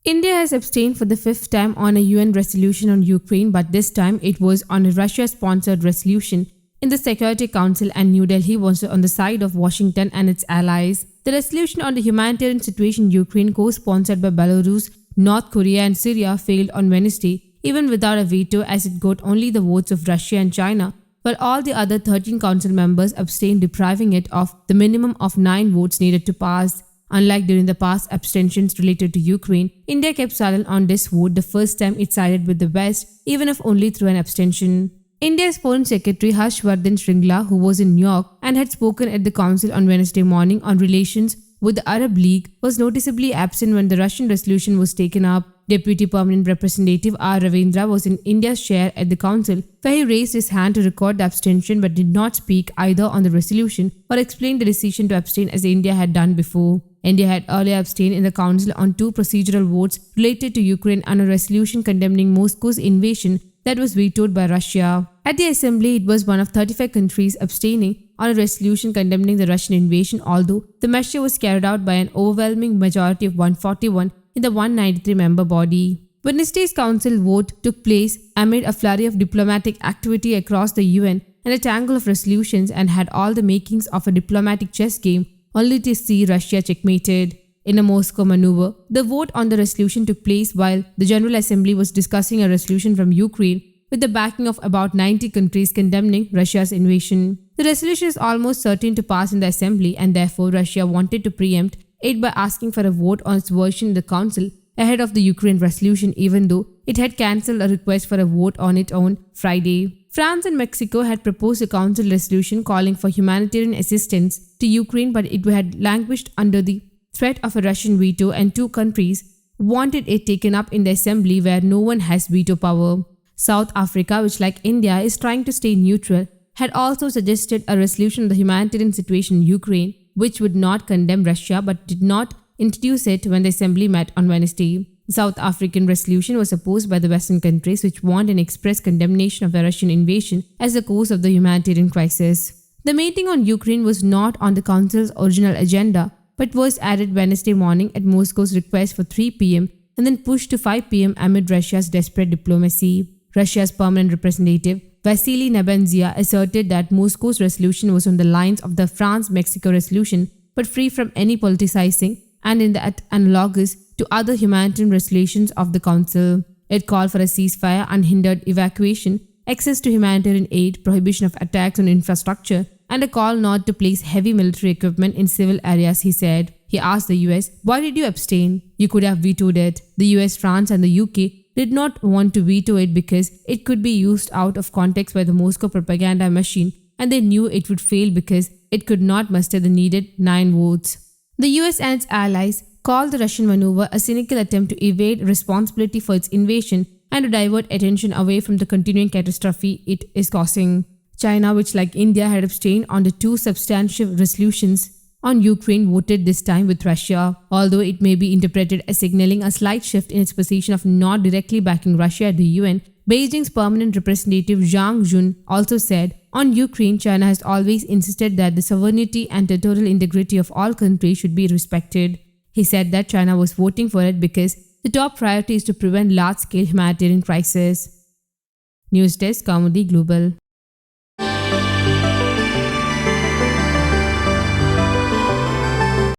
India has abstained for the fifth time on a UN resolution on Ukraine, but this time it was on a Russia-sponsored resolution in the Security Council, and New Delhi was on the side of Washington and its allies. The resolution on the humanitarian situation in Ukraine, co-sponsored by Belarus, North Korea and Syria, failed on Wednesday, even without a veto, as it got only the votes of Russia and China, while all the other 13 council members abstained, depriving it of the minimum of 9 votes needed to pass. Unlike during the past abstentions related to Ukraine, India kept silent on this vote, the first time it sided with the West, even if only through an abstention. India's Foreign Secretary Harshvardhan Shringla, who was in New York and had spoken at the Council on Wednesday morning on relations with the Arab League, was noticeably absent when the Russian resolution was taken up. Deputy Permanent Representative R. Ravindra was in India's chair at the Council, where he raised his hand to record the abstention but did not speak either on the resolution or explain the decision to abstain as India had done before. India had earlier abstained in the Council on 2 procedural votes related to Ukraine and a resolution condemning Moscow's invasion that was vetoed by Russia. At the Assembly, it was one of 35 countries abstaining on a resolution condemning the Russian invasion, although the measure was carried out by an overwhelming majority of 141 in the 193-member body. Wednesday's Council vote took place amid a flurry of diplomatic activity across the UN and a tangle of resolutions, and had all the makings of a diplomatic chess game, only to see Russia checkmated. In a Moscow maneuver, the vote on the resolution took place while the General Assembly was discussing a resolution from Ukraine with the backing of about 90 countries condemning Russia's invasion. The resolution is almost certain to pass in the Assembly, and therefore Russia wanted to preempt it by asking for a vote on its version in the Council ahead of the Ukraine resolution, even though it had cancelled a request for a vote on it on Friday. France and Mexico had proposed a Council resolution calling for humanitarian assistance to Ukraine, but it had languished under the threat of a Russian veto, and 2 countries wanted it taken up in the Assembly where no one has veto power. South Africa, which like India is trying to stay neutral, had also suggested a resolution on the humanitarian situation in Ukraine, which would not condemn Russia but did not introduce it when the Assembly met on Wednesday. The South African resolution was opposed by the Western countries, which want an express condemnation of the Russian invasion as the cause of the humanitarian crisis. The meeting on Ukraine was not on the Council's original agenda, but was added Wednesday morning at Moscow's request for 3 p.m. and then pushed to 5 p.m. amid Russia's desperate diplomacy. Russia's permanent representative, Vasily Nebenzia, asserted that Moscow's resolution was on the lines of the France-Mexico resolution, but free from any politicizing and in that analogous to other humanitarian resolutions of the Council. It called for a ceasefire, unhindered evacuation, access to humanitarian aid, prohibition of attacks on infrastructure, and a call not to place heavy military equipment in civil areas, he said. He asked the US, "Why did you abstain? You could have vetoed it." The US, France and the UK did not want to veto it because it could be used out of context by the Moscow propaganda machine, and they knew it would fail because it could not muster the needed 9 votes. The US and its allies called the Russian maneuver a cynical attempt to evade responsibility for its invasion and to divert attention away from the continuing catastrophe it is causing. China, which like India had abstained on the 2 substantive resolutions on Ukraine, voted this time with Russia. Although it may be interpreted as signaling a slight shift in its position of not directly backing Russia at the UN, Beijing's permanent representative Zhang Jun also said, "On Ukraine, China has always insisted that the sovereignty and territorial integrity of all countries should be respected." He said that China was voting for it because the top priority is to prevent large-scale humanitarian crisis. News Desk, Kaumudy Global.